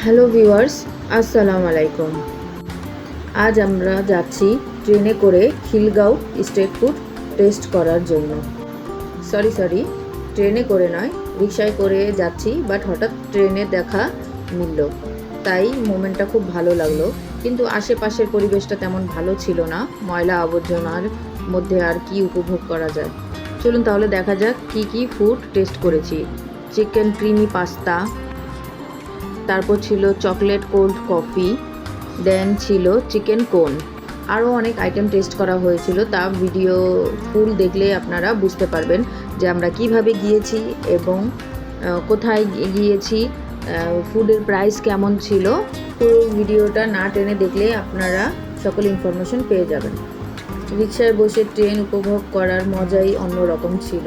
Hello viewers, আসসালামু আলাইকুম। আজ আমরা যাচ্ছি ট্রেনে করে খিলগাঁও স্ট্রিট ফুড টেস্ট করার জন্য। সরি, ট্রেনে করে নয়, রিকশায় করে যাচ্ছি, বাট হঠাৎ ট্রেনে দেখা মিলল, তাই মোমেন্টটা খুব ভালো লাগলো। কিন্তু আশেপাশের পরিবেশটা তেমন ভালো ছিল না, ময়লা আবর্জনার মধ্যে আর কি উপভোগ করা যায়। চলুন তাহলে দেখা যাক কি কি ফুড টেস্ট করেছি। চিকেন ক্রিমি পাস্তা, তারপর ছিল চকলেট কোল্ড কফি, দেন ছিল চিকেন কোন। আরও অনেক আইটেম টেস্ট করা হয়েছিল, তা ভিডিও ফুল দেখলে আপনারা বুঝতে পারবেন যে আমরা কিভাবে গিয়েছি এবং কোথায় গিয়েছি, ফুডের প্রাইস কেমন ছিল। পুরো ভিডিওটা না টেনে দেখলে আপনারা সকল ইনফরমেশন পেয়ে যাবেন। রিকশায় বসে ট্রেন উপভোগ করার মজাই অন্যরকম ছিল।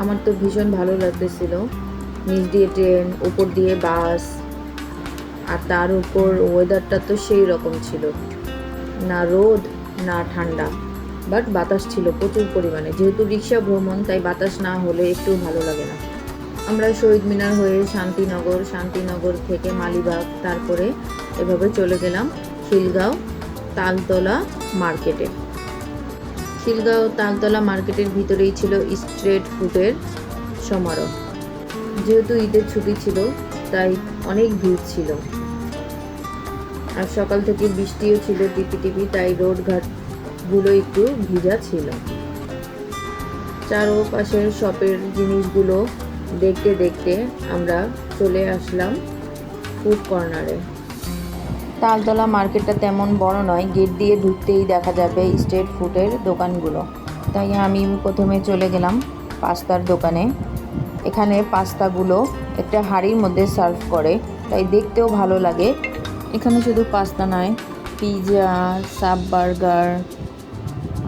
আমার তো ভীষণ ভালো লাগতেছিল। নিচ দিয়ে ট্রেন, উপর দিয়ে বাস, আর তার উপর ওয়েদারটা তো সেই রকম ছিল, না রোদ না ঠান্ডা, বাট বাতাস ছিল প্রচুর পরিমাণে। যেহেতু রিক্সা ভ্রমণ, তাই বাতাস না হলে একটু ভালো লাগে না। আমরা শহীদ মিনার হয়ে শান্তিনগর থেকে মালিবাগ, তারপরে এভাবে চলে গেলাম খিলগাঁও তালতলা মার্কেটে। খিলগাঁও তালতলা মার্কেটের ভিতরেই ছিল স্ট্রিট ফুডের সমারোহ। যেহেতু ঈদের ছুটি ছিল, তাই অনেক ভিড় ছিল, আর সকাল থেকে বৃষ্টিও ছিল টিপি, তাই রোডঘাটগুলো একটু ভিজা ছিল। চারপাশের শপের জিনিসগুলো দেখতে দেখতে আমরা চলে আসলাম ফুড কর্নারে। তালতলা মার্কেটটা তেমন বড় নয়, গেট দিয়ে ঢুকতেই দেখা যাবে স্ট্রিট ফুডের দোকানগুলো, তাই আমি প্রথমে চলে গেলাম পাস্তার দোকানে। এখানে পাস্তাগুলো একটা হাঁড়ির মধ্যে সার্ভ করে, তাই দেখতেও ভালো লাগে। এখানে শুধু পাস্তা নয়, পিৎজা, সাব বার্গার,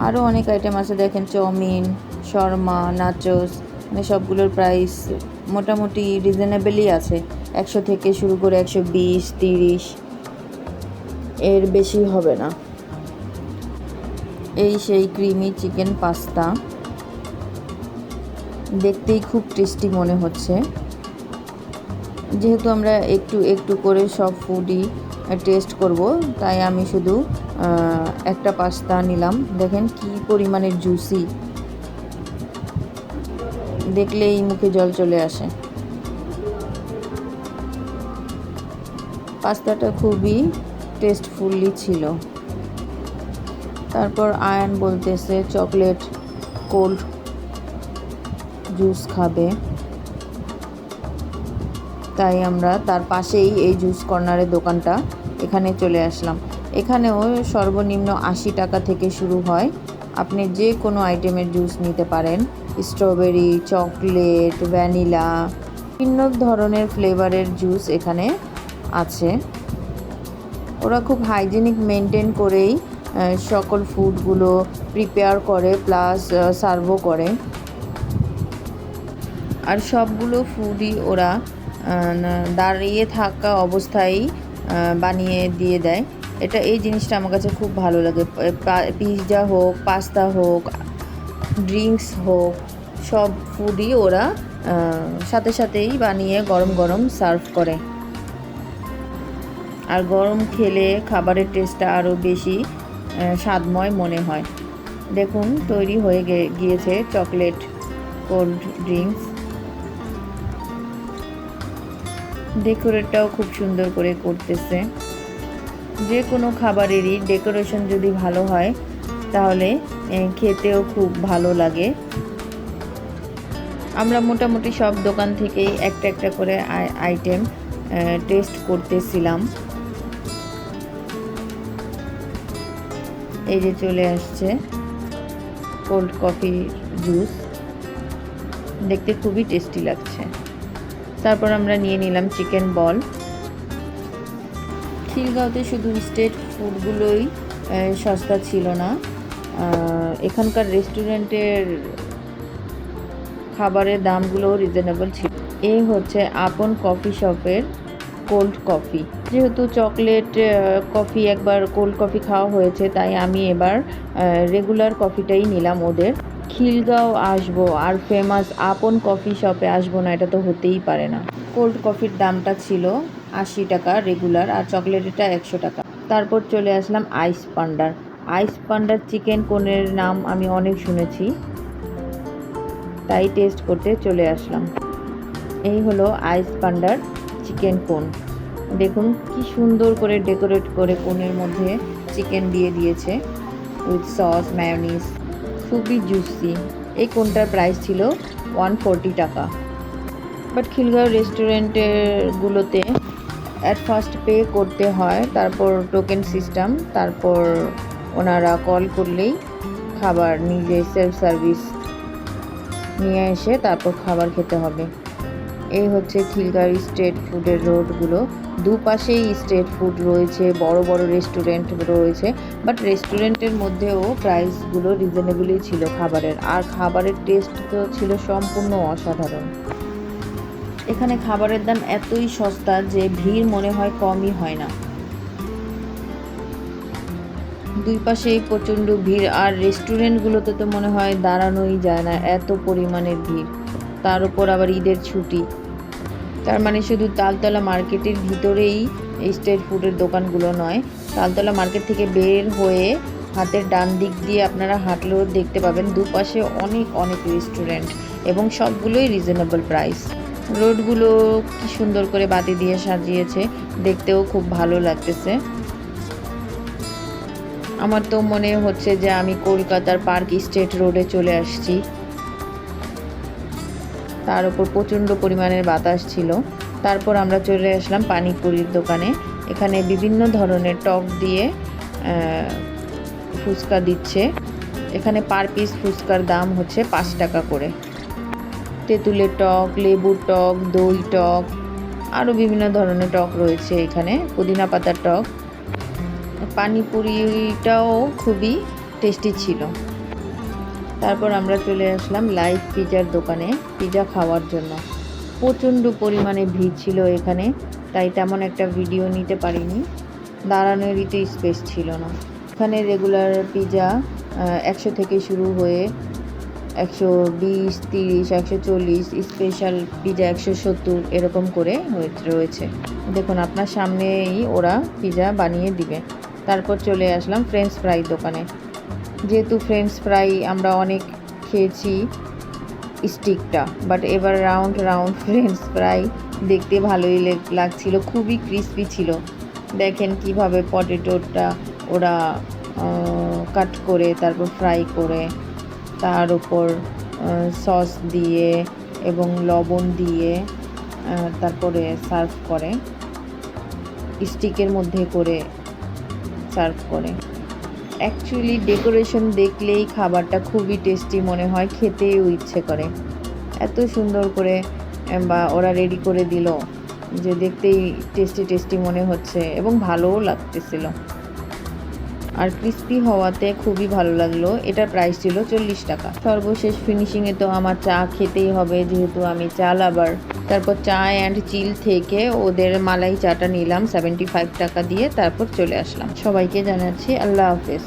আরও অনেক আইটেম আছে। দেখেন, চাউমিন, শর্মা, নাচোস, মানে সবগুলোর প্রাইস মোটামুটি রিজনেবলই আছে। 100 থেকে শুরু করে 120, 30, এর বেশি হবে না। এই সেই ক্রিমি চিকেন পাস্তা, দেখতেই খুব টেস্টি মনে হচ্ছে। যেহেতু আমরা একটু একটু করে সব ফুডই টেস্ট করব, তাই আমি শুধু একটা পাস্তা নিলাম। দেখেন কি পরিমাণের জুসি, দেখলেই মুখে জল চলে আসে। পাস্তাটা খুবই টেস্টফুলি ছিল। তারপর আয়ান বলতেছে চকলেট কোল্ড জুস খাবে, তাই আমরা তার পাশেই এই জুস কর্নারের দোকানটা, এখানে চলে আসলাম। এখানেও সর্বনিম্ন 80 টাকা থেকে শুরু হয়। আপনি যে কোনো আইটেমের জুস নিতে পারেন, স্ট্রবেরি, চকলেট, ভ্যানিলা, বিভিন্ন ধরনের ফ্লেভারের জুস এখানে আছে। ওরা খুব হাইজেনিক মেনটেন করেই সকল ফুডগুলো প্রিপেয়ার করে, প্লাস সার্ভও করে। আর সবগুলো ফুডই ওরা দাঁড়িয়ে থাকা অবস্থায় বানিয়ে দিয়ে দেয়। এই জিনিসটা আমার কাছে খুব ভালো লাগে। পিৎজা হোক, পাস্তা হোক, ড্রিঙ্কস হোক, সব ফুডই ওরা সাথে সাথেই বানিয়ে গরম গরম সার্ভ করে। আর গরম খেলে খাবারের টেস্টটা আরও বেশি স্বাদময় মনে হয়। দেখুন, তৈরি হয়ে গিয়েছে চকলেট কোল্ড ড্রিঙ্কস। ডেকোরেটটাও খুব সুন্দর করে করতেছে। যে কোনো খাবারেরই ডেকোরেশন যদি ভালো হয়, তাহলে খেতেও খুব ভালো লাগে। আমরা মোটামুটি সব দোকান থেকেই একটা একটা করে আইটেম টেস্ট করতেছিলাম। এই যে চলে আসছে কোল্ড কফি জুস, দেখতে খুবই টেস্টি লাগছে। তারপর আমরা নিয়ে নিলাম চিকেন বল। খিলগাঁওতে শুধু স্ট্রিট ফুডগুলোই সস্তা ছিল না, এখানকার রেস্টুরেন্টের খাবারের দামগুলোও রিজনেবল ছিল। এই হচ্ছে আপন কফি শপের কোল্ড কফি। যেহেতু চকলেট কফি একবার কোল্ড কফি খাওয়া হয়েছে, তাই আমি এবার রেগুলার কফিটাই নিলাম ওদের। খিলগাঁও আসবো আর ফেমাস আপন কফি শপে আসবো না, এটা তো হতেই পারে না। কোল্ড কফির দামটা ছিল 80 টাকা রেগুলার, আর চকলেটেরটা 100 টাকা। তারপর চলে আসলাম আইস পান্ডার। আইস পান্ডার চিকেন কোনের নাম আমি অনেক শুনেছি, তাই টেস্ট করতে চলে আসলাম। এই হলো আইস পান্ডার চিকেন কোন। দেখুন কি সুন্দর করে ডেকোরেট করে কোনের মধ্যে চিকেন দিয়ে দিয়েছে উইথ সস মায়োনিজ, খুবই জুসি। এই কোনটার প্রাইস ছিল 140 টাকা। বাট খিলগাঁও রেস্টুরেন্টেরগুলোতে অ্যাট ফার্স্ট পে করতে হয়, তারপর টোকেন সিস্টেম, তারপর ওনারা কল করলেই খাবার নিজে সেলফ সার্ভিস নিয়ে এসে তারপর খাবার খেতে হবে। এই হচ্ছে খিলগাঁও স্ট্রিট ফুডের রোডগুলো। দুপাশেই স্ট্রিট ফুড রয়েছে, বড় বড় রেস্টুরেন্ট রয়েছে, বাট রেস্টুরেন্টের মধ্যেও প্রাইসগুলো রিজনেবলই ছিল খাবারের, আর খাবারের টেস্ট তো ছিল সম্পূর্ণ অসাধারণ। এখানে খাবারের দাম এতই সস্তা যে ভিড় মনে হয় কমই হয় না। দুই পাশেই প্রচণ্ড ভিড়, আর রেস্টুরেন্টগুলোতে তো মনে হয় দাঁড়ানোই যায় না, এত পরিমাণের ভিড়। তার উপর আবার ঈদের ছুটি, তার মানে শুধু তালতলা মার্কেটের ভিতরেই এই স্ট্রিট ফুডের দোকানগুলো নয়, তালতলা মার্কেট থেকে বের হয়ে হাতের ডান দিক দিয়ে আপনারা হাঁটলেও দেখতে পাবেন দুপাশে অনেক অনেক রেস্টুরেন্ট, এবং সবগুলোই রিজনেবল প্রাইস। রোডগুলো কি সুন্দর করে বাতি দিয়ে সাজিয়েছে, দেখতেও খুব ভালো লাগতেছে। আমার তো মনে হচ্ছে যে আমি কলকাতার পার্ক স্ট্রিট রোডে চলে আসছি। তার উপর প্রচণ্ড পরিমাণের বাতাস ছিল। তারপর আমরা চলে আসলাম পানিপুরির দোকানে। এখানে বিভিন্ন ধরনের টক দিয়ে ফুচকা দিচ্ছে। এখানে পার পিস ফুচকার দাম হচ্ছে 5 টাকা করে। তেঁতুলের টক, লেবুর টক, দই টক, আরও বিভিন্ন ধরনের টক রয়েছে এখানে, পুদিনা পাতার টক। পানিপুরিটাও খুবই টেস্টি ছিল। তারপর আমরা চলে আসলাম লাইভ পিজার দোকানে পিজা খাওয়ার জন্য। প্রচণ্ড পরিমাণে ভিড় ছিল এখানে, তাই তেমন একটা ভিডিও নিতে পারিনি, দাঁড়ানোরই তো স্পেস ছিল না। এখানে রেগুলার পিজা 100 থেকে শুরু হয়ে 120, 30, 140, স্পেশাল পিজা 170 এরকম করে রয়েছে। দেখুন আপনার সামনেই ওরা পিজা বানিয়ে দিবে। তারপর চলে আসলাম ফ্রেঞ্চ ফ্রাই দোকানে। যেহেতু ফ্রেঞ্চ ফ্রাই আমরা অনেক খেয়েছি স্টিকটা, বাট এবার রাউন্ড রাউন্ড ফ্রেঞ্চ ফ্রাই দেখতে ভালোই লাগছিল, খুবই ক্রিস্পি ছিল। দেখেন কিভাবে পটেটোটা ওরা কাট করে তারপর ফ্রাই করে তার উপর সস দিয়ে এবং লবণ দিয়ে তারপরে সার্ভ করে, স্টিকের মধ্যে করে সার্ভ করে। অ্যাকচুয়ালি ডেকোরেশন দেখলেই খাবারটা খুবই টেস্টি মনে হয়, খেতেও ইচ্ছে করে। এত সুন্দর করে বা ওরা রেডি করে দিল যে দেখতেই টেস্টি টেস্টি মনে হচ্ছে এবং ভালোও লাগতেছিল, আর ক্রিস্পি হওয়াতে খুবই ভালো লাগলো। এটার প্রাইস ছিল 40 টাকা। সর্বশেষ ফিনিশিংয়ে তো আমার চা খেতেই হবে, যেহেতু আমি চা লাভার। তারপর চা অ্যান্ড চিল থেকে ওদের মালাই চাটা নিলাম 75 টাকা দিয়ে, তারপর চলে আসলাম। সবাইকে জানাচ্ছি আল্লাহ হাফেজ।